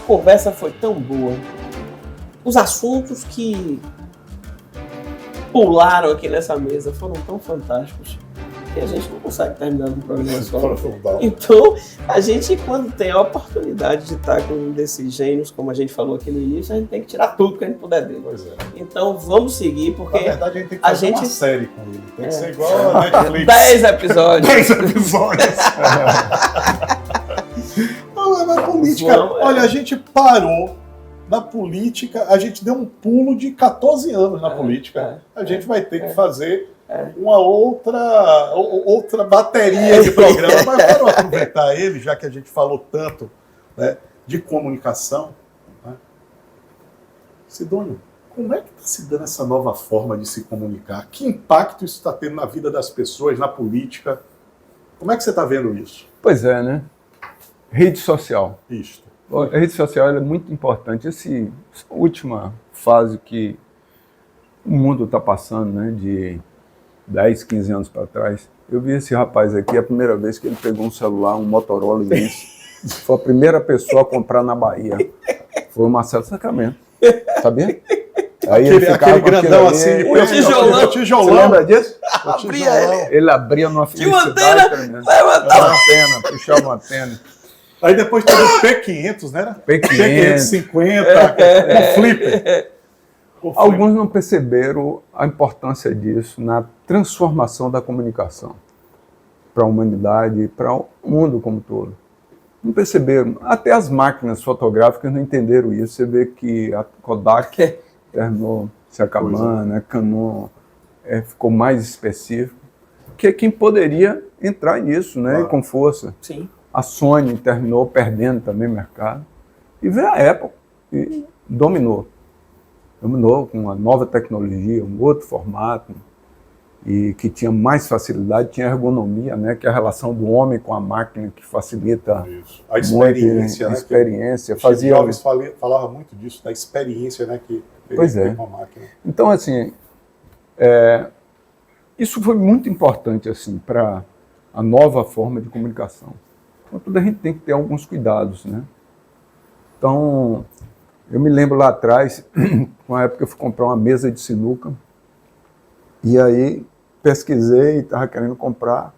conversa foi tão boa. Os assuntos que pularam aqui nessa mesa foram tão fantásticos que a gente não consegue terminar um programa só. Então, a gente, quando tem a oportunidade de estar com um desses gênios, como a gente falou aqui no início, a gente tem que tirar tudo que a gente puder dele. Pois é. Então, vamos seguir, porque... Na verdade, a gente tem que fazer uma série com ele. Tem que ser igual a Netflix. 10 episódios. 10 episódios. Não, mas política... Olha, a gente parou na política, a gente deu um pulo de 14 anos na política. A gente vai ter que fazer uma outra bateria de programa. Mas quero aproveitar ele, já que a gente falou tanto, né, de comunicação. Né? Sidônio, como é que está se dando essa nova forma de se comunicar? Que impacto isso está tendo na vida das pessoas, na política? Como é que você está vendo isso? Pois é, né? Rede social. Isto. A rede social é muito importante. Essa última fase que o mundo está passando, né, de 10, 15 anos para trás, eu vi esse rapaz aqui, a primeira vez que ele pegou um celular, um Motorola imenso. Foi a primeira pessoa a comprar na Bahia. Foi o Marcelo Sacramento. Sabia? Aí aquele grandão assim, o tijolão. Você lembra disso? Ele abria numa felicidade tremenda. Puxava uma antena. Aí depois teve o P500, né? P550, o Flipper. Alguns não perceberam a importância disso na transformação da comunicação para a humanidade e para o mundo como um todo. Não perceberam. Até as máquinas fotográficas não entenderam isso. Você vê que a Kodak terminou se acabando, né? Canon ficou mais específico, que é quem poderia entrar nisso, né? Com força. Sim. A Sony terminou perdendo também mercado. E veio a Apple e dominou. Dominou com uma nova tecnologia, um outro formato, e que tinha mais facilidade, tinha ergonomia, né? Que é a relação do homem com a máquina que facilita isso. A experiência, muito, né? Experiência. Steve Jobs falava muito disso, da experiência, né? Que pois é. Com a máquina. Então, assim, isso foi muito importante assim, para a nova forma de comunicação. Contudo, a gente tem que ter alguns cuidados, né? Então, eu me lembro lá atrás, uma época eu fui comprar uma mesa de sinuca, e aí pesquisei e estava querendo comprar,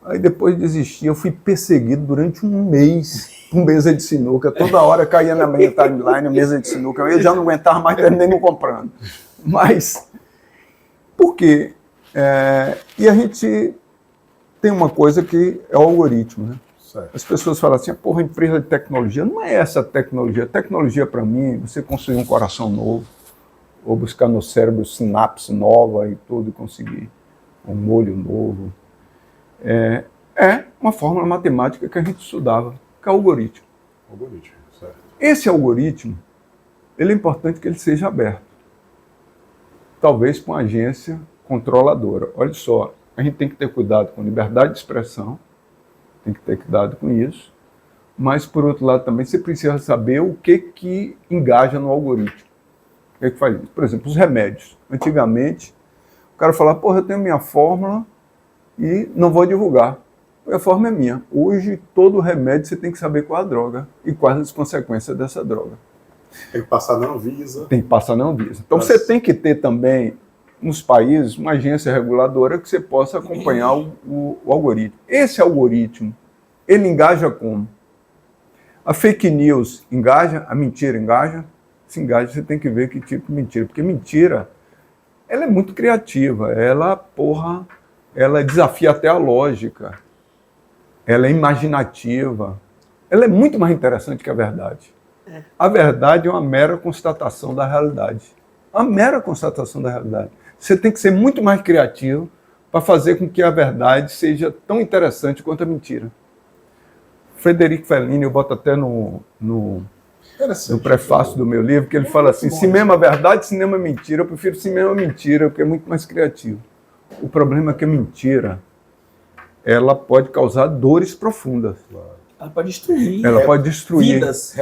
aí depois desisti, eu fui perseguido durante um mês com mesa de sinuca, toda hora caía na minha timeline a mesa de sinuca, eu já não aguentava mais, terminei não comprando. Mas, por quê? E a gente tem uma coisa que é o algoritmo, né? As pessoas falam assim, porra, empresa de tecnologia, não é essa tecnologia. Tecnologia para mim, você construir um coração novo, ou buscar no cérebro sinapse nova e tudo, e conseguir um olho novo. É uma fórmula matemática que a gente estudava, que é o algoritmo. Algoritmo, certo. Esse algoritmo, ele é importante que ele seja aberto. Talvez para uma agência controladora. Olha só, a gente tem que ter cuidado com liberdade de expressão, tem que ter cuidado com isso, mas, por outro lado, também você precisa saber o que engaja no algoritmo. O que faz isso? Por exemplo, os remédios. Antigamente, o cara falava, porra, eu tenho minha fórmula e não vou divulgar. A fórmula é minha. Hoje, todo remédio você tem que saber qual é a droga e quais as consequências dessa droga. Tem que passar na Anvisa. Tem que passar na Anvisa. Então, você tem que ter também, nos países, uma agência reguladora que você possa acompanhar o algoritmo. Esse algoritmo, ele engaja como? A fake news engaja, a mentira engaja. Se engaja, você tem que ver que tipo de mentira. Porque mentira, ela é muito criativa. Ela desafia até a lógica. Ela é imaginativa. Ela é muito mais interessante que a verdade. A verdade é uma mera constatação da realidade. Uma mera constatação da realidade. Você tem que ser muito mais criativo para fazer com que a verdade seja tão interessante quanto a mentira. Frederico Fellini, eu boto até no prefácio do meu livro, que ele fala assim, cinema é verdade, cinema é mentira. Eu prefiro cinema é mentira, porque é muito mais criativo. O problema é que a mentira, ela pode causar dores profundas. Ela pode destruir. Ela pode destruir vidas.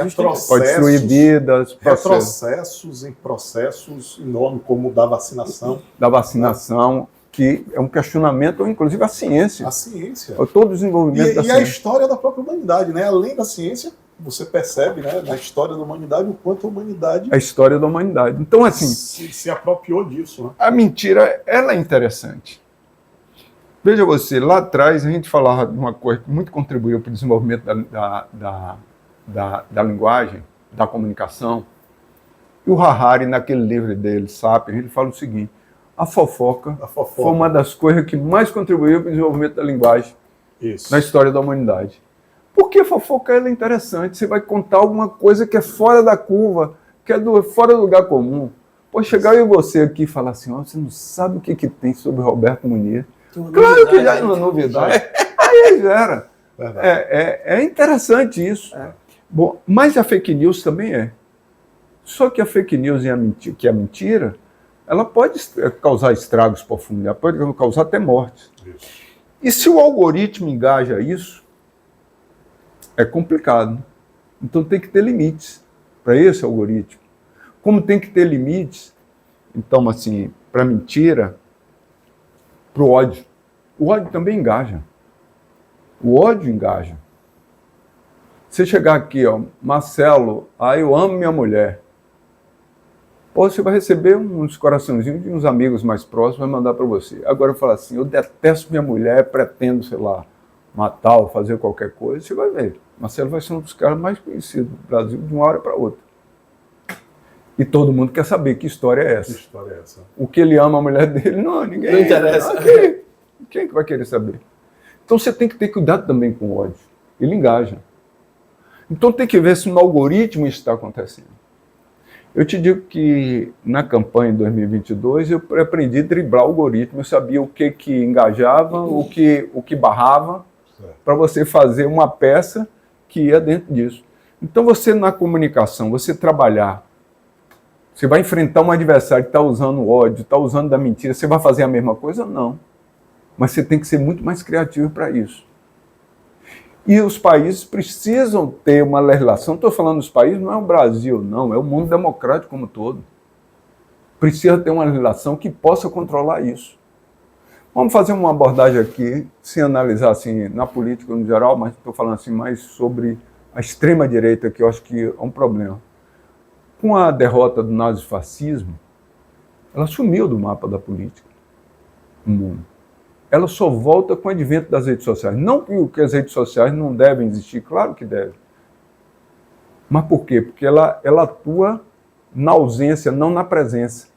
Pode destruir vidas. Retrocessos em processos enormes, como o da vacinação. Da vacinação, que é um questionamento, inclusive a ciência. A ciência. Todo o desenvolvimento da ciência. E a história da própria humanidade, né? Além da ciência, você percebe, né, na história da humanidade o quanto a humanidade... A história da humanidade. Então, assim... Se apropriou disso. Né? A mentira, ela é interessante. Veja você, lá atrás a gente falava de uma coisa que muito contribuiu para o desenvolvimento da linguagem, da comunicação. E o Harari, naquele livro dele, Sapiens, ele fala o seguinte: a fofoca foi uma das coisas que mais contribuiu para o desenvolvimento da linguagem na história da humanidade. Porque a fofoca ela é interessante, você vai contar alguma coisa que é fora da curva, que é fora do lugar comum. Pode chegar eu e você aqui e falar assim: oh, você não sabe o que tem sobre Roberto Munir. Claro que já é uma novidade. Aí já era. É interessante isso. Bom, mas a fake news também é. Só que a fake news e que é mentira, ela pode causar estragos profundos, ela pode causar até mortes. Isso. E se o algoritmo engaja isso, é complicado. Então tem que ter limites para esse algoritmo. Como tem que ter limites, então, assim, para mentira, para o ódio. O ódio também engaja. O ódio engaja. Você chegar aqui, ó, Marcelo, eu amo minha mulher. Pô, você vai receber uns coraçãozinhos de uns amigos mais próximos, vai mandar para você. Agora eu falo assim: eu detesto minha mulher, pretendo, sei lá, matar ou fazer qualquer coisa. Você vai ver. Marcelo vai ser um dos caras mais conhecidos do Brasil de uma hora para outra. E todo mundo quer saber que história é essa. Que história é essa? O que ele ama a mulher dele, ninguém. Não interessa. Quem é que vai querer saber? Então você tem que ter cuidado também com o ódio. Ele engaja. Então tem que ver se no algoritmo isso está acontecendo. Eu te digo que na campanha de 2022 eu aprendi a driblar o algoritmo. Eu sabia o que engajava, o que barrava, para você fazer uma peça que ia dentro disso. Então você na comunicação, você trabalhar, você vai enfrentar um adversário que está usando ódio, está usando da mentira, você vai fazer a mesma coisa? Não. Mas você tem que ser muito mais criativo para isso. E os países precisam ter uma legislação. Estou falando dos países, não é o Brasil, não, é o mundo democrático como um todo. Precisa ter uma legislação que possa controlar isso. Vamos fazer uma abordagem aqui, sem analisar assim, na política no geral, mas estou falando assim, mais sobre a extrema-direita, que eu acho que é um problema. Com a derrota do nazifascismo, ela sumiu do mapa da política no mundo. Ela só volta com o advento das redes sociais. Não que as redes sociais não devem existir, claro que devem. Mas por quê? Porque ela atua na ausência, não na presença.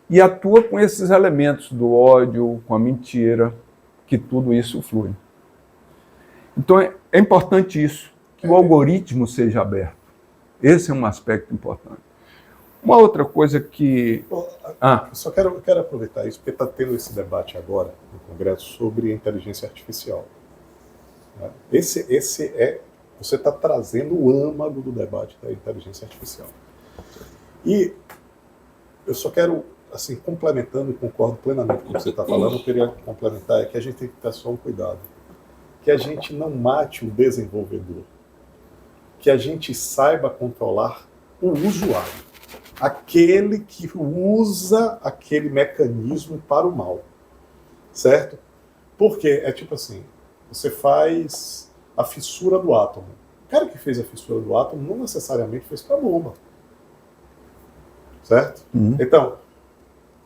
E atua com esses elementos do ódio, com a mentira, que tudo isso flui. Então é importante isso, que o algoritmo seja aberto. Esse é um aspecto importante. Uma outra coisa que... Só quero aproveitar isso, porque está tendo esse debate agora no Congresso sobre a inteligência artificial. Você está trazendo o âmago do debate da inteligência artificial. E eu só quero, assim, complementando, e concordo plenamente com o que você está falando, eu queria complementar, é que a gente tem que ter só um cuidado. Que a gente não mate o desenvolvedor. Que a gente saiba controlar o usuário. Aquele que usa aquele mecanismo para o mal, certo? Porque é tipo assim, você faz a fissura do átomo. O cara que fez a fissura do átomo não necessariamente fez para a bomba, certo? Então,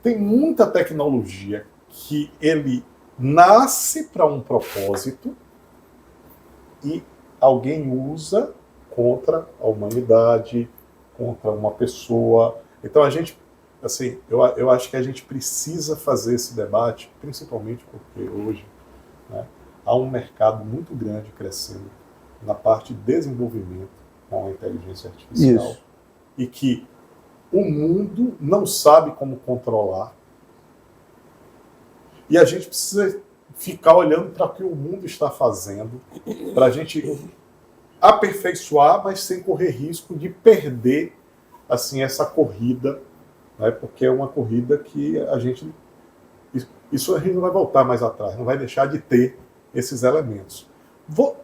tem muita tecnologia que ele nasce para um propósito e alguém usa contra a humanidade, contra uma pessoa. Então a gente, assim, eu acho que a gente precisa fazer esse debate, principalmente porque hoje, né, há um mercado muito grande crescendo na parte de desenvolvimento com a inteligência artificial. Isso. E que o mundo não sabe como controlar. E a gente precisa ficar olhando para o que o mundo está fazendo, para a gente aperfeiçoar, mas sem correr risco de perder, assim, essa corrida, né? Porque é uma corrida que a gente não vai voltar mais atrás, não vai deixar de ter esses elementos.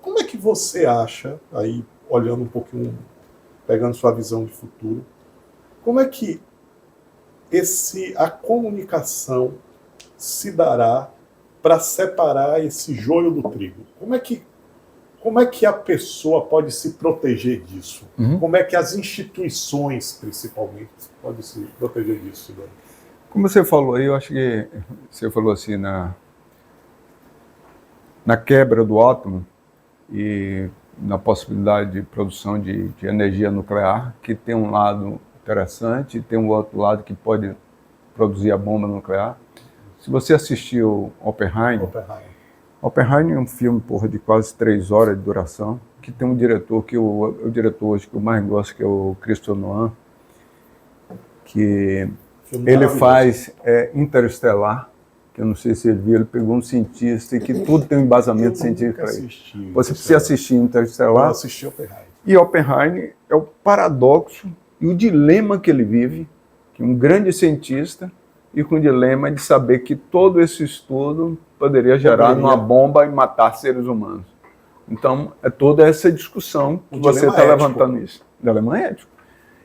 Como é que você acha, aí olhando um pouquinho, pegando sua visão de futuro, como é que a comunicação se dará para separar esse joio do trigo? Como é que como é que a pessoa pode se proteger disso? Como é que as instituições, principalmente, podem se proteger disso, Sidônio? Como você falou aí, eu acho que você falou assim, na quebra do átomo e na possibilidade de produção de energia nuclear, que tem um lado interessante e tem um outro lado que pode produzir a bomba nuclear. Se você assistiu Oppenheimer é um filme de quase 3 horas de duração, que tem um diretor, que o diretor hoje que eu mais gosto, que é o Christopher Nolan, que ele faz Interestelar, que eu não sei se ele viu, ele pegou um cientista e que tudo tem um embasamento científico para isso. Você precisa assistir Interestelar. Eu assisti Oppenheimer. E Oppenheimer é o paradoxo e o dilema que ele vive, que um grande cientista, e com o dilema de saber que todo esse estudo poderia gerar uma bomba e matar seres humanos. Então, é toda essa discussão que você está levantando isso. O dilema ético.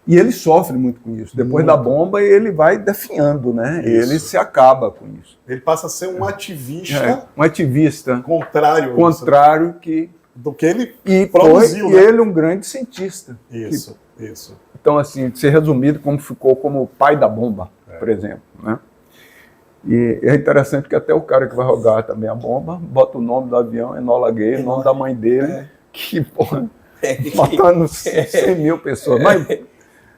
E ele sofre muito com isso. Depois da bomba, ele vai definhando, né? Isso. Ele se acaba com isso. Ele passa a ser um ativista. Um ativista. Contrário do que ele produziu. E ele é um grande cientista. Isso. Então, assim, ser resumido, como ficou como o pai da bomba, por exemplo, né? E é interessante que até o cara que vai rogar também a bomba, bota o nome do avião, Enola Gay, o nome da mãe dele, que, matando 100 mil pessoas. Mas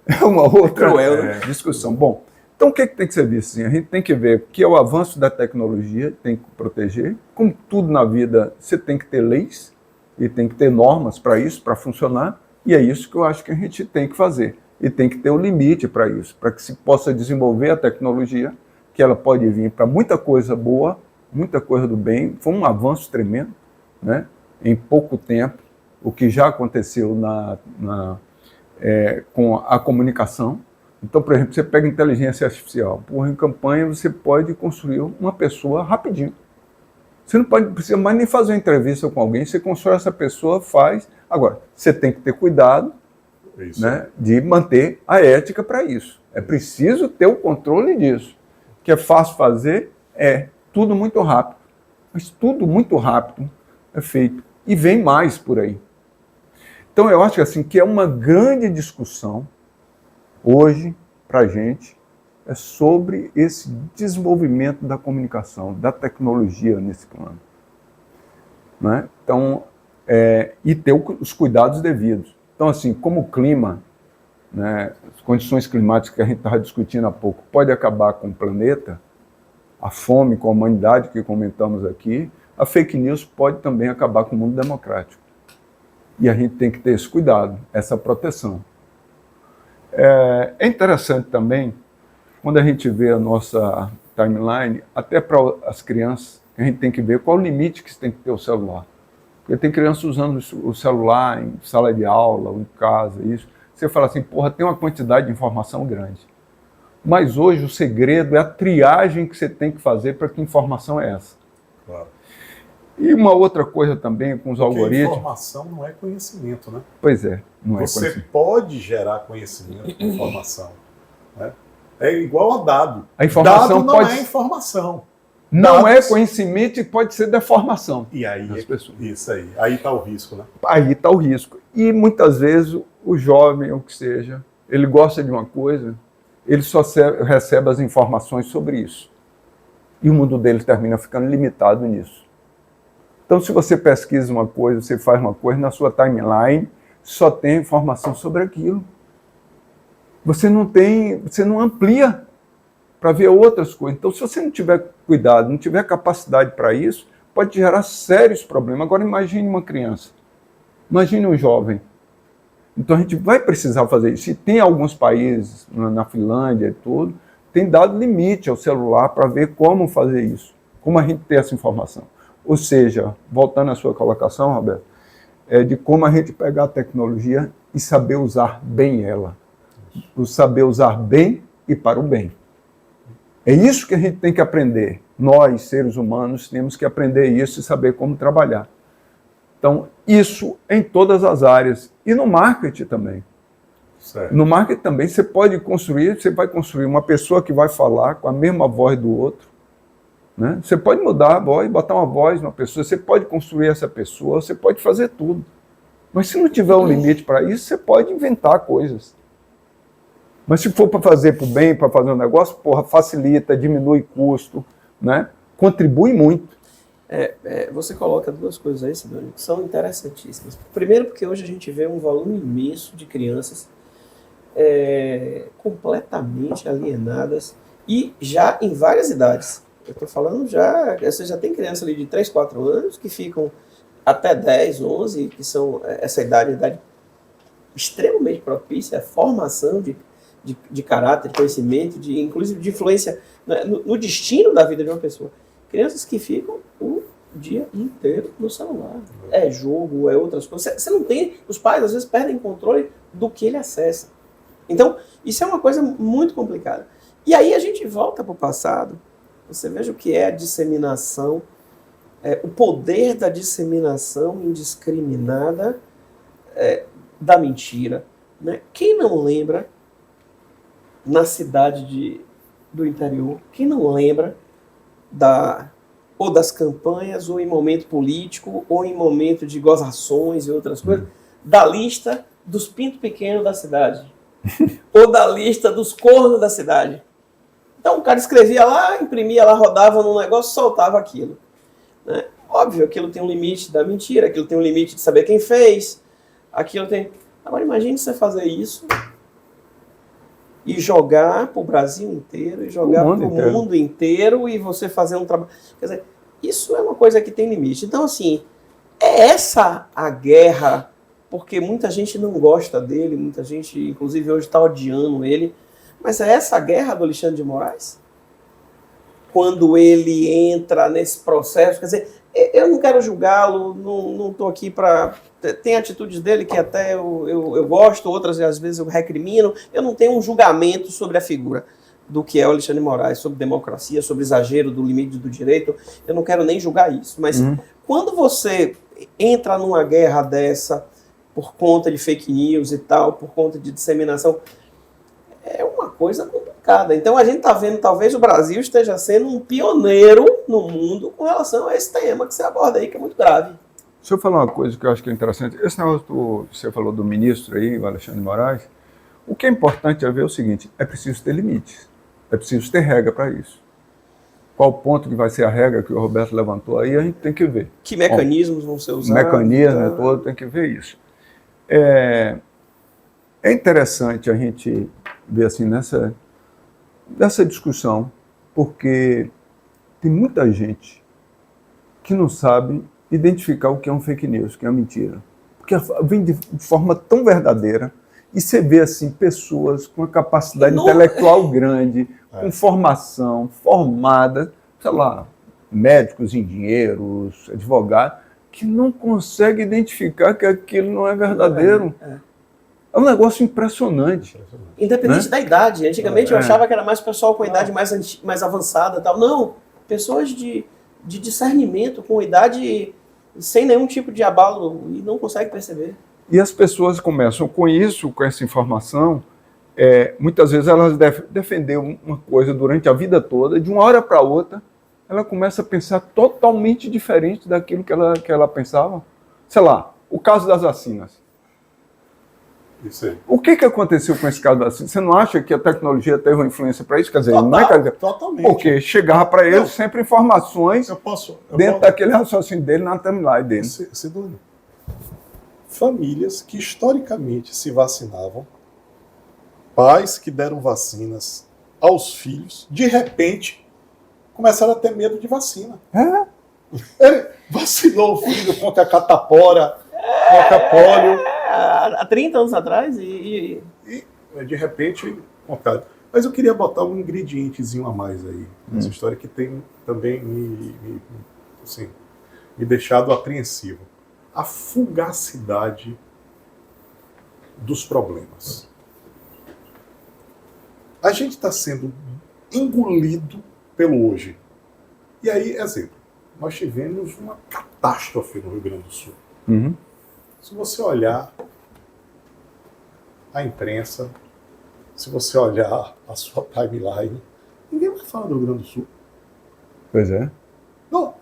é uma outra discussão. Bom, então o que tem que ser visto? Assim? A gente tem que ver que é o avanço da tecnologia, tem que proteger. Como tudo na vida, você tem que ter leis e tem que ter normas para isso, para funcionar. E é isso que eu acho que a gente tem que fazer. E tem que ter um limite para isso, para que se possa desenvolver a tecnologia, que ela pode vir para muita coisa boa, muita coisa do bem. Foi um avanço tremendo, né? Em pouco tempo, o que já aconteceu com a comunicação. Então, por exemplo, você pega inteligência artificial. Em campanha, você pode construir uma pessoa rapidinho. Você não precisa mais nem fazer uma entrevista com alguém, você constrói essa pessoa, faz. Agora, você tem que ter cuidado, né, de manter a ética para isso. É preciso ter o controle disso. O que é fácil fazer é tudo muito rápido. Mas tudo muito rápido é feito. E vem mais por aí. Então, eu acho assim, que é uma grande discussão hoje para a gente é sobre esse desenvolvimento da comunicação, da tecnologia nesse plano. Né? Então, e ter os cuidados devidos. Então, assim, como o clima, né, as condições climáticas que a gente estava discutindo há pouco, pode acabar com o planeta, a fome com a humanidade que comentamos aqui, a fake news pode também acabar com o mundo democrático. E a gente tem que ter esse cuidado, essa proteção. É interessante também, quando a gente vê a nossa timeline, até para as crianças, a gente tem que ver qual o limite que você tem que ter o celular. Porque tem crianças usando o celular em sala de aula, ou em casa, isso. Você fala assim, tem uma quantidade de informação grande. Mas hoje o segredo é a triagem que você tem que fazer para que informação é essa. Claro. E uma outra coisa também com os algoritmos... informação não é conhecimento, né? Pois é, não é conhecimento. Você pode gerar conhecimento com informação. Né? É igual a dado. A informação dado não é informação. Não dados... é conhecimento e pode ser deformação. E aí, das pessoas. Isso aí. Aí está o risco, né? Aí está o risco. E muitas vezes o jovem, ou que seja, ele gosta de uma coisa, ele só recebe as informações sobre isso. E o mundo dele termina ficando limitado nisso. Então, se você pesquisa uma coisa, você faz uma coisa, na sua timeline só tem informação sobre aquilo. Você não amplia para ver outras coisas. Então, se você não tiver cuidado, não tiver capacidade para isso, pode gerar sérios problemas. Agora, imagine uma criança. Imagine um jovem. Então, a gente vai precisar fazer isso. E tem alguns países, na Finlândia e tudo, tem dado limite ao celular para ver como fazer isso. Como a gente ter essa informação. Ou seja, voltando à sua colocação, Roberto, de como a gente pegar a tecnologia e saber usar bem ela. O saber usar bem e para o bem. É isso que a gente tem que aprender. Nós, seres humanos, temos que aprender isso e saber como trabalhar. Então, isso em todas as áreas. E no marketing também. Certo. No marketing também você vai construir uma pessoa que vai falar com a mesma voz do outro, Né? Você pode mudar a voz, botar uma voz numa pessoa, você pode construir essa pessoa, você pode fazer tudo. Mas se não tiver um limite para isso, você pode inventar coisas. Mas se for para fazer para o bem, para fazer um negócio, porra, facilita, diminui custo, né? Contribui muito. Você coloca duas coisas aí, Sidônio, que são interessantíssimas. Primeiro, porque hoje a gente vê um volume imenso de crianças completamente alienadas e já em várias idades. Eu estou falando você já tem criança ali de 3, 4 anos que ficam até 10, 11, que são essa idade extremamente propícia à formação de caráter, de conhecimento, inclusive de influência, né, no destino da vida de uma pessoa. Crianças que ficam o dia inteiro no celular. É jogo, é outras coisas. Você não tem... Os pais, às vezes, perdem controle do que ele acessa. Então, isso é uma coisa muito complicada. E aí a gente volta para o passado. Você veja o que é a disseminação, o poder da disseminação indiscriminada da mentira. Né? Quem não lembra, na cidade do interior, quem não lembra ou das campanhas, ou em momento político, ou em momento de gozações e outras coisas, da lista dos pintos pequenos da cidade, ou da lista dos cornos da cidade. Então o cara escrevia lá, imprimia lá, rodava num negócio, soltava aquilo. Né? Óbvio, aquilo tem um limite da mentira, aquilo tem um limite de saber quem fez, aquilo tem... Agora imagine você fazer isso e jogar para o Brasil inteiro, e jogar para o mundo inteiro, e você fazer um trabalho... Quer dizer, isso é uma coisa que tem limite. Então, assim, é essa a guerra, porque muita gente não gosta dele, muita gente, inclusive, hoje está odiando ele, mas é essa a guerra do Alexandre de Moraes? Quando ele entra nesse processo, quer dizer, eu não quero julgá-lo, não estou aqui para... Tem atitudes dele que até eu gosto, outras às vezes eu recrimino. Eu não tenho um julgamento sobre a figura do que é o Alexandre de Moraes, sobre democracia, sobre exagero do limite do direito. Eu não quero nem julgar isso. Mas quando você entra numa guerra dessa, por conta de fake news e tal, por conta de disseminação, é uma coisa complicada. Então a gente está vendo, talvez o Brasil esteja sendo um pioneiro no mundo com relação a esse tema que você aborda aí, que é muito grave. Se eu falar uma coisa que eu acho que é interessante, esse negócio que você falou do ministro aí, o Alexandre de Moraes, o que é importante é ver o seguinte, é preciso ter limites, é preciso ter regra para isso. Qual ponto que vai ser a regra que o Roberto levantou aí, a gente tem que ver. Que mecanismos vão ser usados? Mecanismo todo, tem que ver isso. É interessante a gente ver assim nessa discussão, porque tem muita gente que não sabe identificar o que é um fake news, o que é uma mentira. Porque vem de forma tão verdadeira, e você vê assim, pessoas com uma capacidade intelectual grande, com formação, formadas, sei lá, médicos, engenheiros, advogados, que não conseguem identificar que aquilo não é verdadeiro. É um negócio impressionante. Independente da idade. Antigamente eu achava que era mais pessoal com idade mais avançada e tal. Não, pessoas de discernimento, com idade sem nenhum tipo de abalo, e não consegue perceber. E as pessoas começam com isso, com essa informação, muitas vezes elas defender uma coisa durante a vida toda, de uma hora para outra, ela começa a pensar totalmente diferente daquilo que ela pensava. Sei lá, o caso das vacinas. Isso aí. O que aconteceu com esse caso das vacinas? Você não acha que a tecnologia teve uma influência para isso? Quer dizer, não é, quer dizer, totalmente. Porque chegava para ele sempre informações dentro daquele raciocínio dele, na timeline dele. Sidônio, famílias que historicamente se vacinavam, pais que deram vacinas aos filhos, de repente começaram a ter medo de vacina. Ele vacinou o filho contra a catapora, contra a pólio. Há 30 anos atrás e de repente, contrário. Mas eu queria botar um ingredientezinho a mais aí nessa história que tem também me deixado apreensivo. A fugacidade dos problemas. A gente está sendo engolido pelo hoje. E aí, exemplo, nós tivemos uma catástrofe no Rio Grande do Sul. Se você olhar a imprensa, se você olhar a sua timeline, ninguém vai falar do Rio Grande do Sul. Pois é. Não,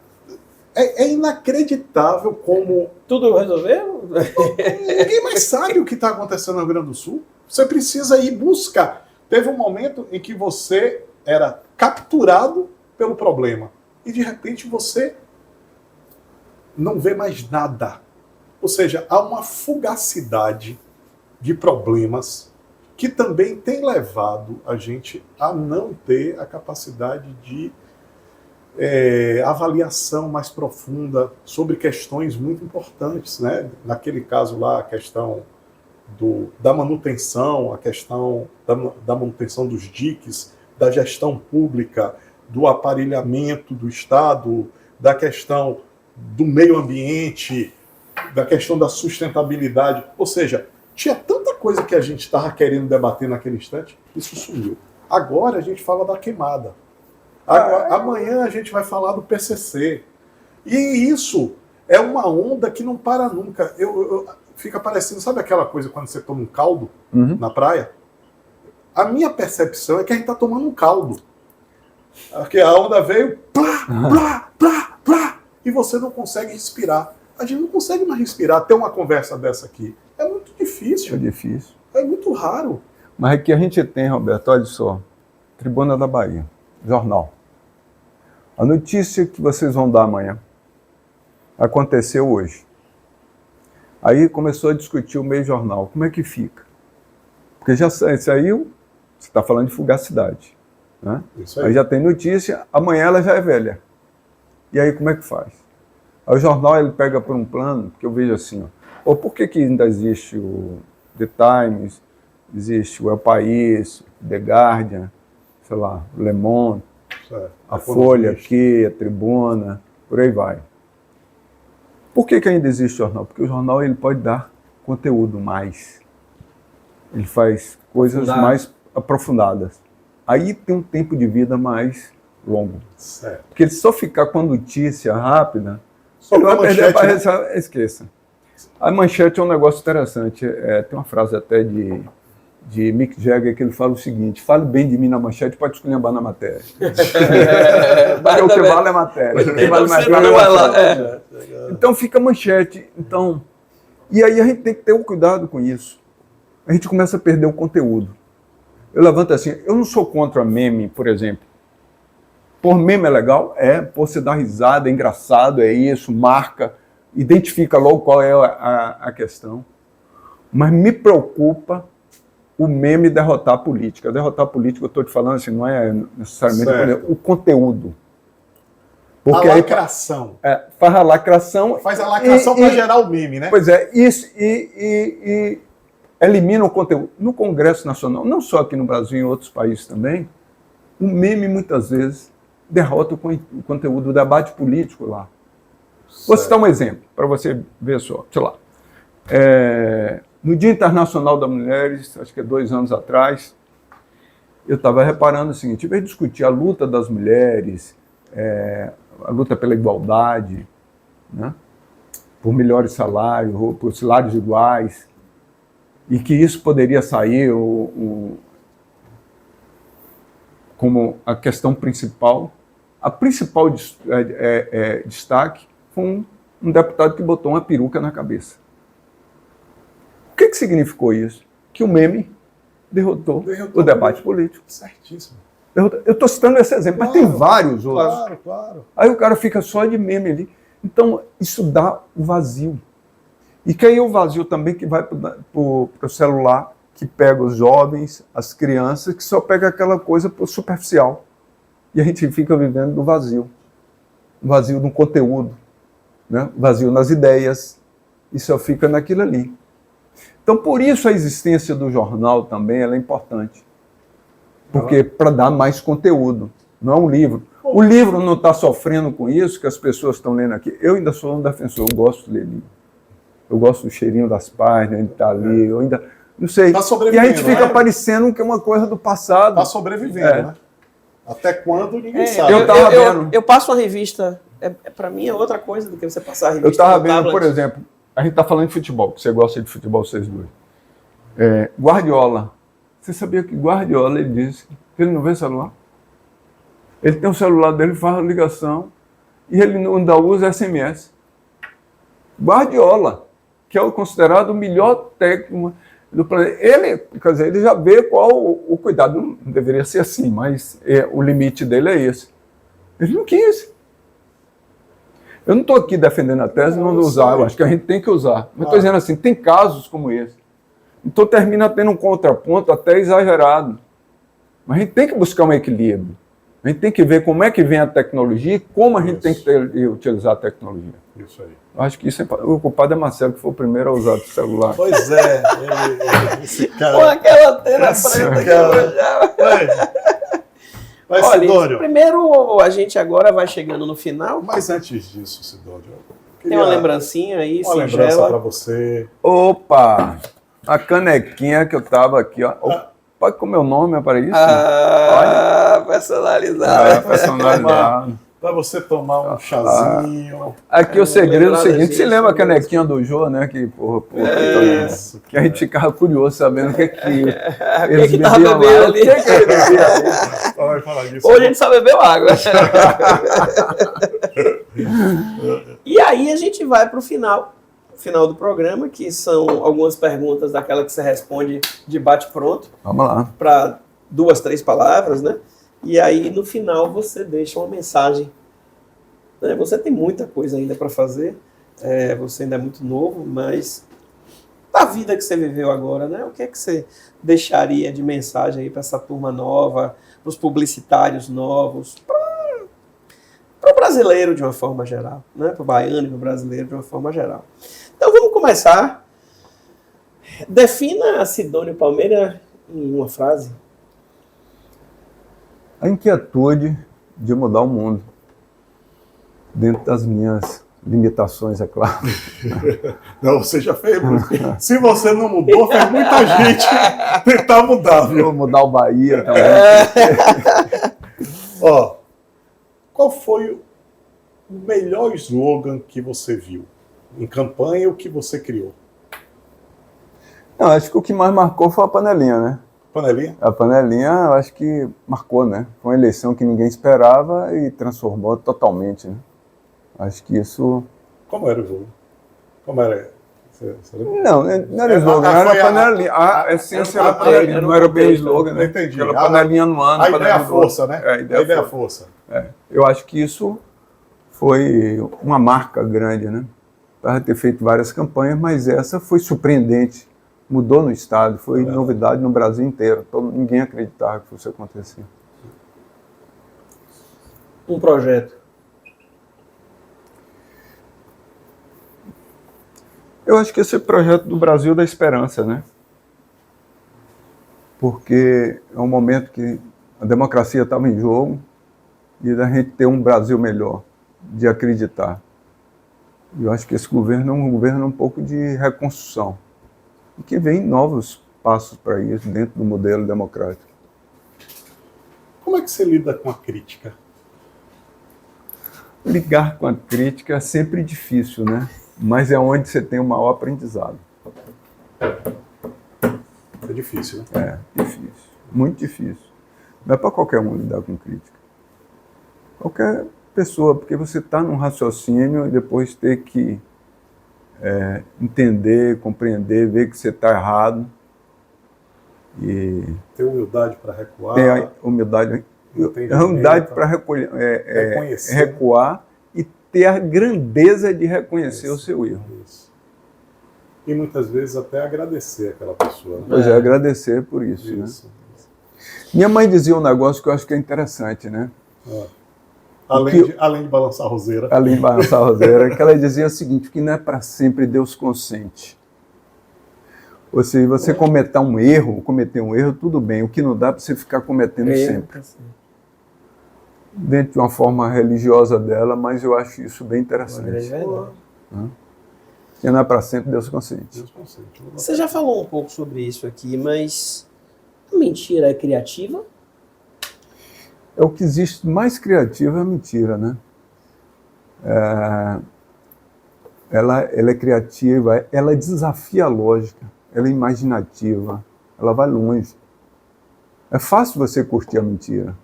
é inacreditável como... Tudo resolveu? Ninguém mais sabe o que está acontecendo no Rio Grande do Sul. Você precisa ir buscar. Teve um momento em que você era capturado pelo problema. E de repente você não vê mais nada. Ou seja, há uma fugacidade de problemas que também tem levado a gente a não ter a capacidade de avaliação mais profunda sobre questões muito importantes, né? Naquele caso lá, a questão da manutenção, a questão da manutenção dos diques, da gestão pública, do aparelhamento do Estado, da questão do meio ambiente, da questão da sustentabilidade. Ou seja, tinha tanta coisa que a gente estava querendo debater naquele instante, isso sumiu. Agora a gente fala da queimada. Amanhã a gente vai falar do PCC. E isso é uma onda que não para nunca. Fica parecendo, sabe aquela coisa quando você toma um caldo na praia? A minha percepção é que a gente está tomando um caldo. Porque a onda veio, plá, plá, plá, plá, e você não consegue respirar. A gente não consegue mais respirar, ter uma conversa dessa aqui. É muito difícil. É difícil. É muito raro. Mas aqui a gente tem, Roberto, olha só, Tribuna da Bahia, jornal. A notícia que vocês vão dar amanhã aconteceu hoje. Aí começou a discutir o meio jornal. Como é que fica? Porque já saiu, você está falando de fugacidade. Né? Isso aí. Aí já tem notícia, amanhã ela já é velha. E aí como é que faz? Aí o jornal ele pega por um plano, que eu vejo assim, ó, por que ainda existe o The Times, existe o El País, The Guardian, sei lá, o Le Monde, a Folha aqui, a Tribuna, por aí vai. Por que ainda existe o jornal? Porque o jornal ele pode dar conteúdo mais. Ele faz coisas mais aprofundadas. Aí tem um tempo de vida mais longo. Certo. Porque ele só ficar com a notícia rápida, só ele vai perder manchete, né? Esqueça. A manchete é um negócio interessante. Tem uma frase até de Mick Jagger que ele fala o seguinte: fale bem de mim na manchete, pode esculhambar na matéria. Porque o que vale é a matéria. O que vale mais é a matéria. Então fica a manchete. Então, e aí a gente tem que ter um cuidado com isso. A gente começa a perder o conteúdo. Eu levanto assim, eu não sou contra meme, por exemplo. Por meme é legal? Por você dar risada, é engraçado, é isso, marca, identifica logo qual é a questão. Mas me preocupa o meme derrotar a política. Derrotar a política, eu estou te falando assim, não é necessariamente o conteúdo. Porque a lacração. Faz a lacração. Faz a lacração para gerar o meme, né? Pois é, isso e elimina o conteúdo. No Congresso Nacional, não só aqui no Brasil, em outros países também, o meme muitas vezes derrota o conteúdo do debate político lá. Certo. Vou citar um exemplo, para você ver só. Sei lá. No Dia Internacional das Mulheres, acho que 2 anos atrás, eu estava reparando o seguinte: em vez de discutir a luta das mulheres, a luta pela igualdade, né, por melhores salários, por salários iguais, e que isso poderia sair como a questão principal, a principal destaque foi um deputado que botou uma peruca na cabeça. O que significou isso? Que o meme derrotou o debate político. Certíssimo. Eu estou citando esse exemplo, mas tem vários outros. Claro. Aí o cara fica só de meme ali. Então, isso dá o vazio. E que aí o vazio também que vai para o celular, que pega os jovens, as crianças, que só pega aquela coisa superficial. E a gente fica vivendo do vazio. O vazio no conteúdo, né? O vazio nas ideias, e só fica naquilo ali. Então, por isso a existência do jornal também ela é importante. Porque para dar mais conteúdo, não é um livro. O livro não está sofrendo com isso, que as pessoas estão lendo aqui. Eu ainda sou um defensor, eu gosto de ler livro. Eu gosto do cheirinho das páginas, de estar ali, eu ainda... Não sei. Tá e a gente fica parecendo que é uma coisa do passado. Está sobrevivendo, né? Até quando ninguém sabe. Eu passo uma revista, para mim é outra coisa do que você passar a revista. Eu estava vendo, por exemplo, a gente está falando de futebol, porque você gosta de futebol, vocês dois. Guardiola. Você sabia que Guardiola, ele disse que ele não vê celular? Ele tem o celular dele, faz a ligação e ele ainda usa SMS. Guardiola, que é o considerado o melhor técnico do planeta. Ele, quer dizer, ele já vê qual o cuidado, não deveria ser assim, mas o limite dele é esse. Ele não quis. Eu não estou aqui defendendo a tese não usar, eu acho que a gente tem que usar. Mas estou dizendo assim, tem casos como esse. Então termina tendo um contraponto até exagerado. Mas a gente tem que buscar um equilíbrio. A gente tem que ver como é que vem a tecnologia e como a gente tem que utilizar a tecnologia. Isso aí. Eu acho que isso o culpado é Marcelo, que foi o primeiro a usar o celular. Pois é. Esse cara... Com aquela antena preta que Mas, olha, Sidônio, primeiro a gente agora vai chegando no final. Mas antes disso, Sidônio, tem uma lembrancinha aí, uma lembrança para você. Opa! A canequinha que eu tava aqui, ó. Pode com o meu nome para isso? Personalizado. Personalizado. Para você tomar um chazinho. Aqui o segredo é o seguinte, você lembra a canequinha do Jô, né? Que, que a gente ficava curioso sabendo o que eles bebiam lá. Ali? O que ele bebia ali? Vai falar disso. Hoje a gente só bebeu água. E aí a gente vai para o final do programa, que são algumas perguntas daquela que você responde de bate-pronto. Vamos lá. Para 2, 3 palavras, né? E aí, no final, você deixa uma mensagem. Você tem muita coisa ainda para fazer, você ainda é muito novo, mas da vida que você viveu agora, né? O que é que você deixaria de mensagem aí para essa turma nova, para os publicitários novos, para o brasileiro de uma forma geral, né? Para o baiano e para o brasileiro de uma forma geral. Então, vamos começar. Defina a Sidônio Palmeira em uma frase. A inquietude de mudar o mundo, dentro das minhas limitações, é claro. Não, você já fez. Se você não mudou, fez muita gente tentar mudar, viu? Vou mudar o Bahia também. Ó, qual foi o melhor slogan que você viu em campanha, o que você criou? Não, acho que o que mais marcou foi a panelinha, né? Panelinha? A panelinha, eu acho que marcou, né? Foi uma eleição que ninguém esperava e transformou totalmente, né? Acho que isso... Como era o jogo? Como era? Você não era slogan, era a panelinha. A essência era a panelinha, não era bem slogan, né? Entendi. Era panelinha no ano. A ideia é a força, né? A ideia é a força. Eu acho que isso foi uma marca grande, né? Para ter feito várias campanhas, mas essa foi surpreendente. Mudou no estado, foi novidade no Brasil inteiro. Ninguém acreditava que fosse acontecer. Um projeto. Eu acho que esse é o projeto do Brasil da Esperança, né? Porque é um momento que a democracia estava em jogo e da gente ter um Brasil melhor, de acreditar. E eu acho que esse governo é um governo um pouco de reconstrução. E que vem novos passos para isso dentro do modelo democrático. Como é que você lida com a crítica? Lidar com a crítica é sempre difícil, né? Mas é onde você tem o maior aprendizado. É difícil, né? É, difícil. Muito difícil. Não é para qualquer um lidar com crítica. Qualquer pessoa, porque você está num raciocínio e depois ter que entender, compreender, ver que você está errado. E ter humildade para recuar. Ter humildade para recuar e ter a grandeza de reconhecer o seu erro. Isso. E muitas vezes até agradecer aquela pessoa. Né? Pois agradecer por isso. Né? Minha mãe dizia um negócio que eu acho que é interessante, né? Além de balançar a roseira. Além de balançar a roseira, que ela dizia o seguinte, que não é para sempre Deus consente. Ou seja, você cometer um erro, tudo bem. O que não dá para você ficar cometendo sempre. Dentro de uma forma religiosa dela, mas eu acho isso bem interessante. Que não é para sempre Deus consente. Você já falou um pouco sobre isso aqui, mas a mentira é criativa? É o que existe mais criativo é a mentira, né? Ela é criativa, ela desafia a lógica, ela é imaginativa, ela vai longe. É fácil você curtir a mentira.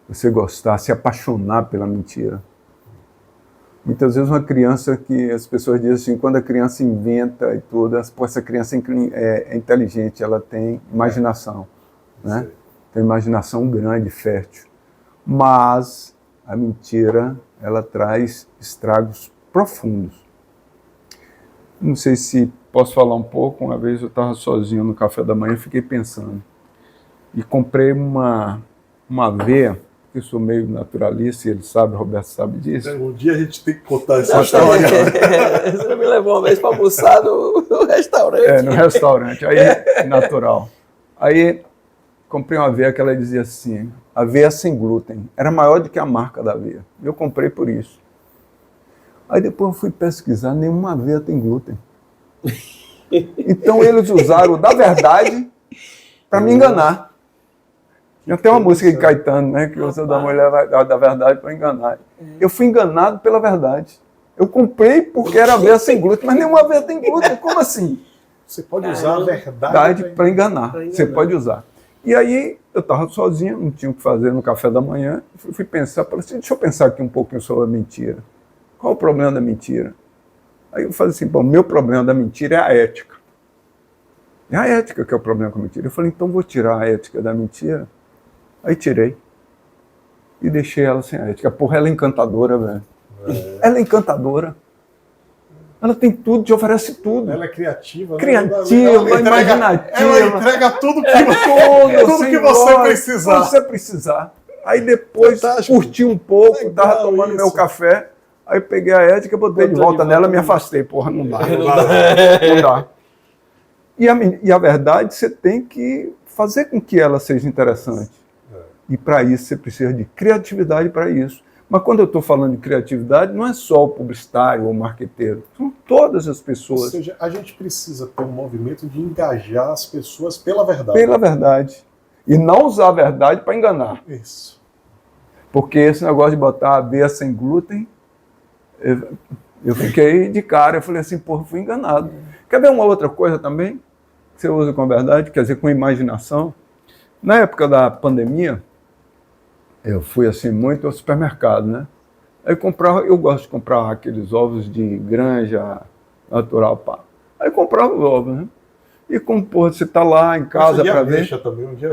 você gostar, se apaixonar pela mentira. Muitas vezes uma criança que as pessoas dizem assim, quando a criança inventa e tudo, essa criança é inteligente, ela tem imaginação, né? Tem imaginação grande, fértil. Mas a mentira, ela traz estragos profundos. Não sei se posso falar um pouco. Uma vez eu estava sozinho no café da manhã, fiquei pensando. E comprei uma aveia, eu sou meio naturalista, e ele sabe, o Roberto sabe disso. Um dia a gente tem que contar essa história. Você me levou uma vez para almoçar no restaurante. No restaurante, aí natural. Aí comprei uma aveia que ela dizia assim, aveia sem glúten. Era maior do que a marca da aveia. Eu comprei por isso. Aí depois eu fui pesquisar, nenhuma aveia tem glúten. Então eles usaram o da verdade para me enganar. Já tem uma música de Caetano, né, que usa da mulher da verdade para enganar. Eu fui enganado pela verdade. Eu comprei porque era aveia sem glúten, mas nenhuma aveia tem glúten. Como assim? Você pode usar a verdade para enganar. Você pode usar. E aí eu estava sozinho, não tinha o que fazer no café da manhã. Fui pensar, falei assim, deixa eu pensar aqui um pouquinho sobre a mentira. Qual o problema da mentira? Aí eu falei assim, bom, meu problema da mentira é a ética. É a ética que é o problema com a mentira. Eu falei, então vou tirar a ética da mentira. Aí tirei. E deixei ela sem ética. Porra, ela é encantadora, velho. Ela é encantadora. Ela tem tudo, te oferece tudo. Ela é criativa. Criativa, imaginativa. Ela entrega tudo que você precisar. Você precisar. Aí depois, curti um pouco, estava tomando meu café. Aí peguei a ética, botei de volta nela e me afastei. Porra, não dá. Não dá. E a verdade, você tem que fazer com que ela seja interessante. E para isso, você precisa de criatividade para isso. Mas quando eu estou falando de criatividade, não é só o publicitário ou o marqueteiro. São todas as pessoas. Ou seja, a gente precisa ter um movimento de engajar as pessoas pela verdade. Pela verdade. E não usar a verdade para enganar. Isso. Porque esse negócio de botar aveia sem glúten, eu fiquei de cara. Eu falei assim, porra, fui enganado. Quer ver uma outra coisa também? Que você usa com a verdade, quer dizer, com imaginação? Na época da pandemia, eu fui assim muito ao supermercado, né? Aí eu gosto de comprar aqueles ovos de granja natural, pá. Aí comprava os ovos, né? E como, porra, você tá lá em casa para ver... Também, um dia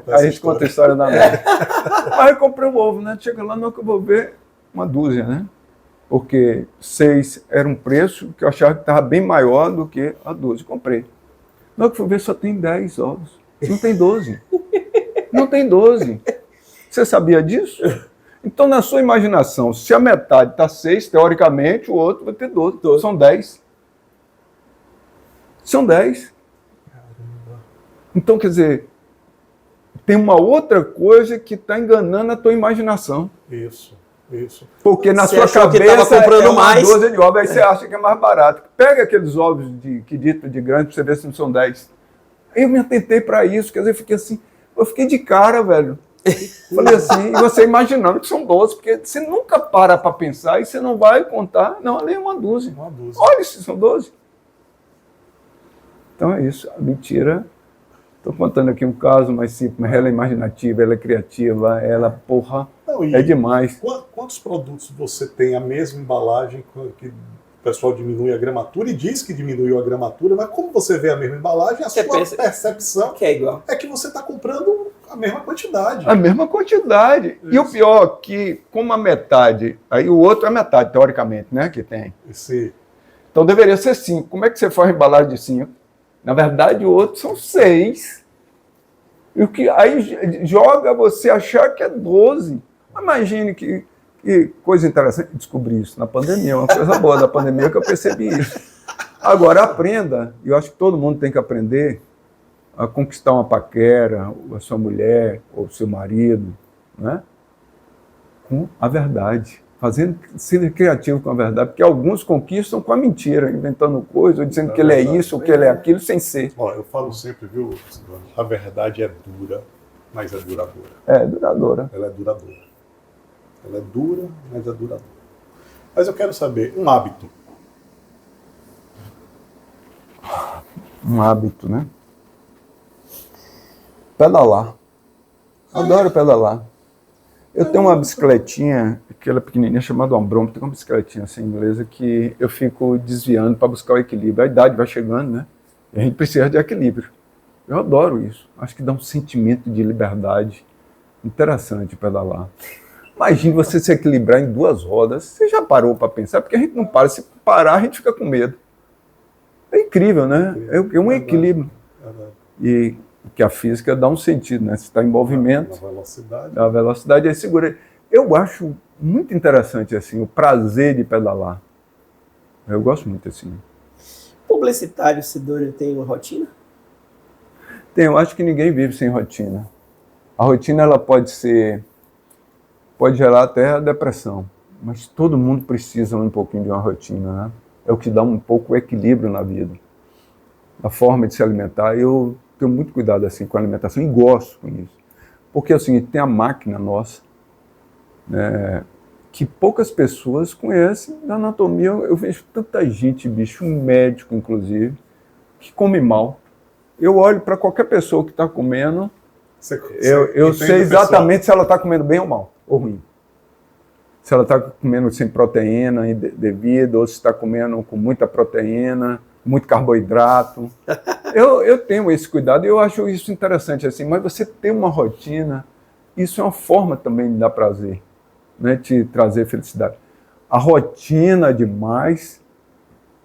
a gente conta a história da minha. Aí eu comprei o ovo, né? Chega lá, não que eu vou ver uma dúzia, né? Porque 6 era um preço que eu achava que estava bem maior do que a dúzia. Comprei. Não que eu fui ver, só tem 10 ovos. Não tem 12. Não tem 12. Você sabia disso? Então, na sua imaginação, se a metade está 6, teoricamente, o outro vai ter 12. São 10. São 10. Então, quer dizer, tem uma outra coisa que está enganando a tua imaginação. Isso. Porque na você sua cabeça comprando é uma mais. 12 de ovos, aí você acha que é mais barato. Pega aqueles ovos que dito de grande para você ver se não são 10. Aí eu me atentei para isso, quer dizer, eu fiquei de cara, velho. Falei assim, e você imaginando que são 12, porque você nunca para pensar e você não vai contar. Não, ali é uma dúzia. Olha se são 12. Então é isso, a mentira. Estou contando aqui um caso mais simples, mas ela é imaginativa, ela é criativa, ela, porra, é demais. Quantos produtos você tem a mesma embalagem que o pessoal diminui a gramatura e diz que diminuiu a gramatura, mas como você vê a mesma embalagem, a sua percepção que é igual. É que você está comprando a mesma quantidade. A mesma quantidade. Isso. E o pior é que, como a metade, aí o outro é metade, teoricamente, né, que tem. Sim. Então deveria ser 5. Como é que você faz a embalagem de 5? Na verdade, o outro são 6. E o que aí joga você achar que é 12. Imagine que coisa interessante. Descobri isso na pandemia, uma coisa boa da pandemia que eu percebi isso. Agora, aprenda, eu acho que todo mundo tem que aprender a conquistar uma paquera, a sua mulher, ou o seu marido, né? Com a verdade. Sendo criativo com a verdade, porque alguns conquistam com a mentira, inventando coisa, ou dizendo que ele é isso, ou que ele é aquilo, sem ser. Ó, eu falo sempre, viu, Silvano, a verdade é dura, mas é duradoura. É, duradoura. Ela é duradoura. Ela é dura, mas é duradoura. Mas eu quero saber, um hábito. Um hábito, né? Pedalar. Adoro pedalar. Eu tenho uma bicicletinha, aquela pequenininha chamada Ombrombo, tem uma bicicletinha assim inglesa que eu fico desviando para buscar o equilíbrio. A idade vai chegando, né? E a gente precisa de equilíbrio. Eu adoro isso. Acho que dá um sentimento de liberdade interessante pedalar. Imagine você se equilibrar em 2 rodas. Você já parou para pensar? Porque a gente não para. Se parar, a gente fica com medo. É incrível, né? É um equilíbrio. E que a física dá um sentido, né? Você está em movimento. A velocidade é segura. Eu acho muito interessante assim, o prazer de pedalar. Eu gosto muito assim. Publicitário, Sidônio, tem uma rotina? Eu acho que ninguém vive sem rotina. A rotina ela pode gerar até a depressão, mas todo mundo precisa um pouquinho de uma rotina, né? É o que dá um pouco o equilíbrio na vida. A forma de se alimentar, eu tenho muito cuidado assim com a alimentação e gosto com isso. Porque é o seguinte, tem a máquina nossa, né, que poucas pessoas conhecem da anatomia. Eu vejo tanta gente, bicho, um médico inclusive, que come mal. Eu olho para qualquer pessoa que está comendo, eu sei exatamente se ela está comendo bem ou mal, ou ruim. Se ela está comendo sem proteína devida, ou se está comendo com muita proteína, muito carboidrato. Eu tenho esse cuidado e eu acho isso interessante, assim, mas você ter uma rotina, isso é uma forma também de dar prazer, né, de trazer felicidade. A rotina demais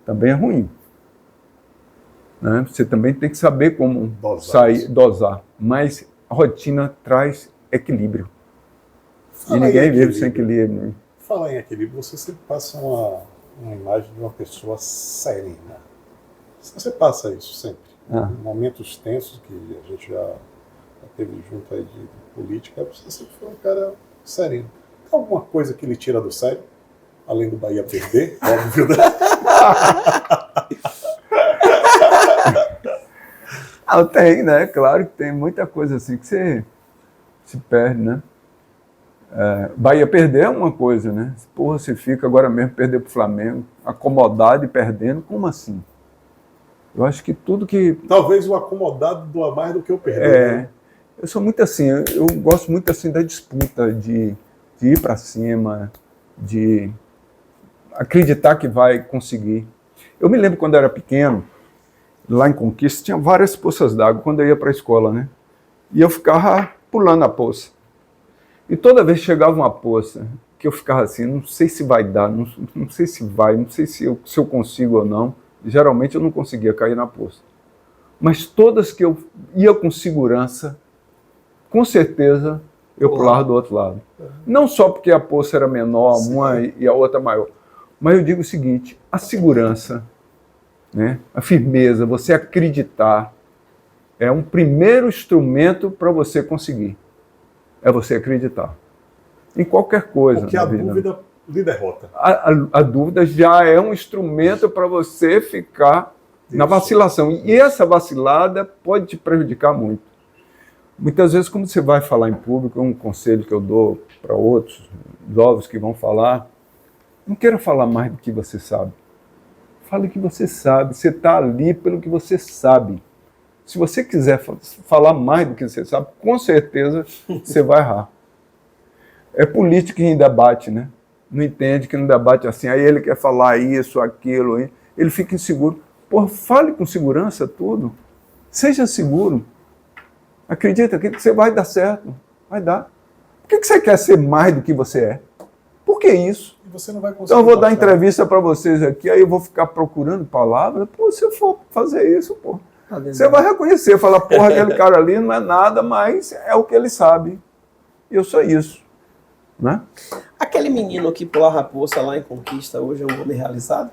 também é ruim. Né? Você também tem que saber como dosar, mas a rotina traz equilíbrio. E ninguém vive sem equilíbrio. Falar em equilíbrio, você sempre passa uma imagem de uma pessoa serena. Você passa isso sempre. Em momentos tensos que a gente já teve junto aí de política, você sempre foi um cara sereno. Tem alguma coisa que lhe tira do sério? Além do Bahia perder, óbvio, né? Tem, né? Claro que tem muita coisa assim que você se perde, né? Bahia perder é uma coisa, né? Porra, você fica agora mesmo perder pro Flamengo, acomodado e perdendo, como assim? Eu acho que tudo que... Talvez o acomodado doa mais do que o perder. Né? Eu sou muito assim, eu gosto muito assim da disputa, de ir para cima, de acreditar que vai conseguir. Eu me lembro quando eu era pequeno, lá em Conquista, tinha várias poças d'água quando eu ia para a escola, né? E eu ficava pulando a poça. E toda vez que chegava uma poça, que eu ficava assim, não sei se vai dar, não sei se vai, não sei se eu consigo ou não. Geralmente eu não conseguia cair na poça. Mas todas que eu ia com segurança, com certeza eu pulava do outro lado. Não só porque a poça era menor, uma e a outra maior. Mas eu digo o seguinte, a segurança, né, a firmeza, você acreditar, é um primeiro instrumento para você conseguir. É você acreditar. Em qualquer coisa. Porque a dúvida lhe derrota. A dúvida já é um instrumento para você ficar na vacilação. E essa vacilada pode te prejudicar muito. Muitas vezes, quando você vai falar em público, um conselho que eu dou para outros jovens que vão falar, não queira falar mais do que você sabe. Fale o que você sabe. Você está ali pelo que você sabe. Se você quiser falar mais do que você sabe, com certeza você vai errar. É político em debate, né? Não entende que no debate assim, aí ele quer falar isso, aquilo, ele fica inseguro. Pô, fale com segurança tudo. Seja seguro. Acredita que você vai dar certo. Vai dar. Por que você quer ser mais do que você é? Por que isso? E você não vai conseguir. Então eu vou dar entrevista para vocês aqui, aí eu vou ficar procurando palavras. Pô, se eu for fazer isso, pô, você vai reconhecer, falar, porra, aquele cara ali não é nada, mas é o que ele sabe. Eu sou isso. Né? Aquele menino que pulava a poça lá em Conquista hoje é um homem realizado?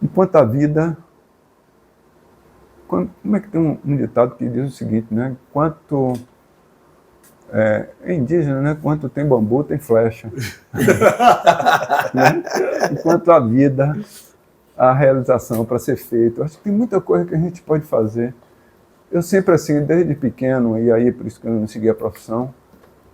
Enquanto a vida... Como é que tem um ditado que diz o seguinte, né? Enquanto... É indígena, né? Quanto tem bambu, tem flecha. Né? Enquanto a vida, a realização para ser feita. Acho que tem muita coisa que a gente pode fazer. Eu sempre assim, desde pequeno, e aí por isso que eu não segui a profissão,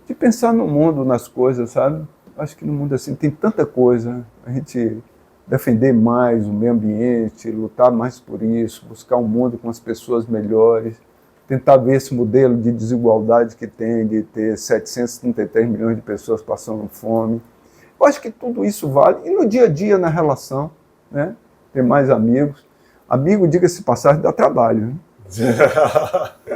de pensar no mundo, nas coisas, sabe? Acho que no mundo assim tem tanta coisa. A gente defender mais o meio ambiente, lutar mais por isso, buscar um mundo com as pessoas melhores. tentar ver esse modelo de desigualdade que tem, de ter 733 milhões de pessoas passando fome. Eu acho que tudo isso vale. E no dia a dia, na relação, né? Ter mais amigos. Amigo, diga-se passagem, dá trabalho. Né?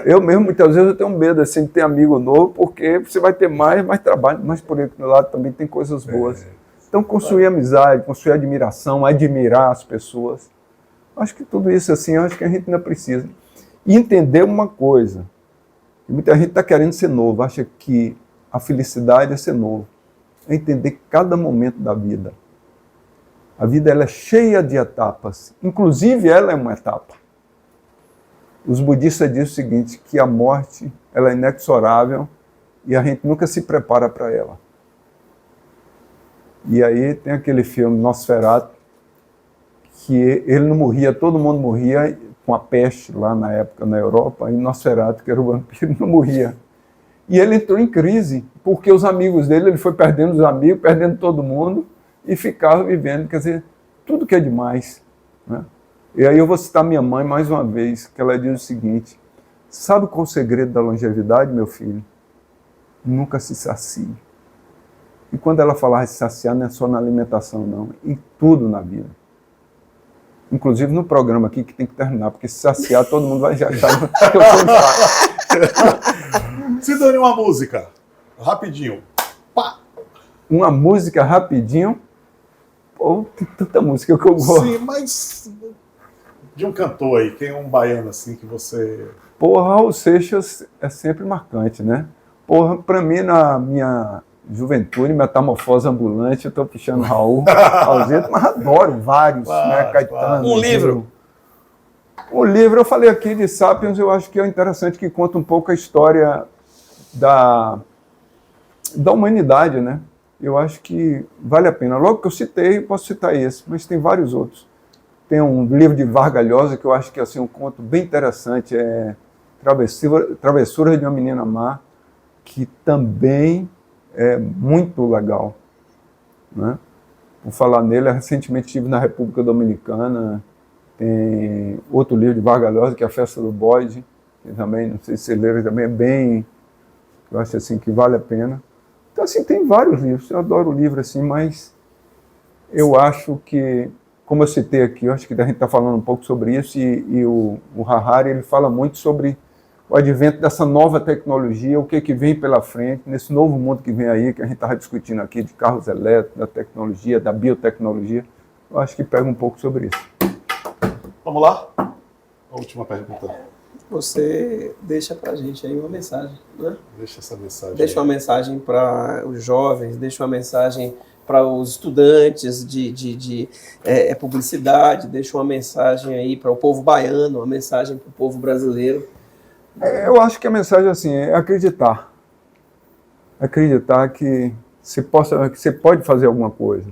Eu mesmo, muitas vezes, eu tenho medo assim, de ter amigo novo, porque você vai ter mais trabalho, mas por outro lado também tem coisas boas. Então, construir amizade, construir admiração, admirar as pessoas. Acho que tudo isso, assim, eu acho que a gente ainda precisa. E entender uma coisa, muita gente está querendo ser novo, acha que a felicidade é ser novo. É entender cada momento da vida. A vida ela é cheia de etapas, inclusive ela é uma etapa. Os budistas dizem o seguinte, que a morte ela é inexorável e a gente nunca se prepara para ela. E aí tem aquele filme Nosferatu, que ele não morria, todo mundo morria com a peste lá na época na Europa, e Nosferatu, que era o vampiro, não morria. E ele entrou em crise, porque os amigos dele, ele foi perdendo os amigos, perdendo todo mundo, e ficava vivendo, quer dizer, tudo que é demais. Né? E aí eu vou citar minha mãe mais uma vez, que ela diz o seguinte, sabe qual é o segredo da longevidade, meu filho? Nunca se sacie. E quando ela falava de saciar, não é só na alimentação, não, em tudo na vida. Inclusive no programa aqui, que tem que terminar, porque se saciar, todo mundo vai já achar que eu sou um chato. Sidônio, uma música, rapidinho. Pá. Uma música rapidinho? Pô, tem tanta música que eu gosto. Sim, mas de um cantor aí, quem é um baiano assim que você... Porra, Raul Seixas é sempre marcante, né? Porra, pra mim, na minha juventude, metamorfose ambulante, eu tô puxando Raul, mas adoro vários, né? Caetano. Um livro. O livro, eu falei aqui de Sapiens, eu acho que é interessante que conta um pouco a história da humanidade, né? Eu acho que vale a pena. Logo que eu citei, posso citar esse, mas tem vários outros. Tem um livro de Vargas Llosa que eu acho que é assim, um conto bem interessante, é Travessuras de uma Menina Má, que também é muito legal. Né? Por falar nele, recentemente estive na República Dominicana, tem outro livro de Vargas Llosa, que é A Festa do Bode, que também, não sei se vocês leram, também é bem, eu acho assim, que vale a pena. Então, assim, tem vários livros, eu adoro livro assim, mas eu acho que, como eu citei aqui, eu acho que a gente está falando um pouco sobre isso, e o Harari, ele fala muito sobre o advento dessa nova tecnologia, o que vem pela frente, nesse novo mundo que vem aí, que a gente estava discutindo aqui, de carros elétricos, da tecnologia, da biotecnologia, eu acho que pega um pouco sobre isso. Vamos lá? A última pergunta. Você deixa pra gente aí uma mensagem, né? Deixa essa mensagem. Deixa uma mensagem para os jovens, deixa uma mensagem para os estudantes de publicidade, deixa uma mensagem aí para o povo baiano, uma mensagem para o povo brasileiro. Eu acho que a mensagem assim, é acreditar. Acreditar que você pode fazer alguma coisa.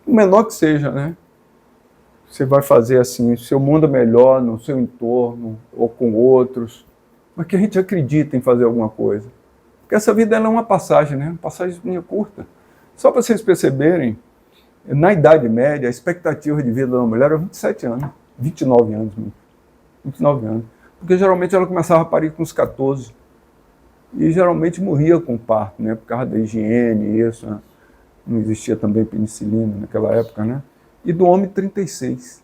O menor que seja, né? Você vai fazer assim, o seu mundo melhor no seu entorno ou com outros, mas que a gente acredita em fazer alguma coisa. Porque essa vida ela é uma passagem, né? Uma passagem curta. Só para vocês perceberem, na Idade Média, a expectativa de vida da mulher era 27 anos, 29 anos. 29 anos. Porque geralmente ela começava a parir com uns 14. E geralmente morria com parto, né? Por causa da higiene, isso. Né? Não existia também penicilina naquela época, né? E do homem 36.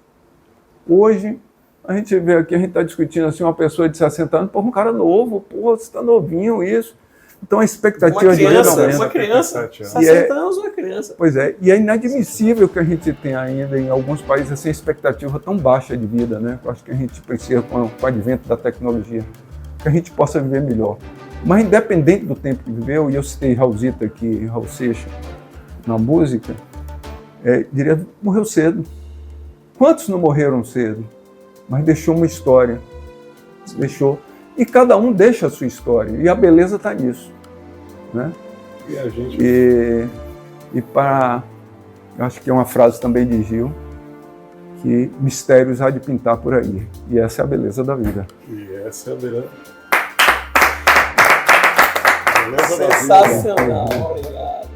Hoje, a gente vê aqui, a gente está discutindo assim, uma pessoa de 60 anos, pô, um cara novo, pô, você está novinho, isso. Então a expectativa de vida aumenta. Uma criança, 60 anos, uma criança. Pois é, e é inadmissível que a gente tenha ainda em alguns países essa expectativa tão baixa de vida, né? Eu acho que a gente precisa, com o advento da tecnologia, que a gente possa viver melhor. Mas independente do tempo que viveu, e eu citei Raulzito aqui, Raul Seixas, na música, diria, morreu cedo. Quantos não morreram cedo? Mas deixou uma história. Deixou. E cada um deixa a sua história. E a beleza está nisso. Né? E a gente... E para... Eu acho que é uma frase também de Gil, que mistérios há de pintar por aí. E essa é a beleza da vida. E essa é a beleza... Sensacional. Obrigado.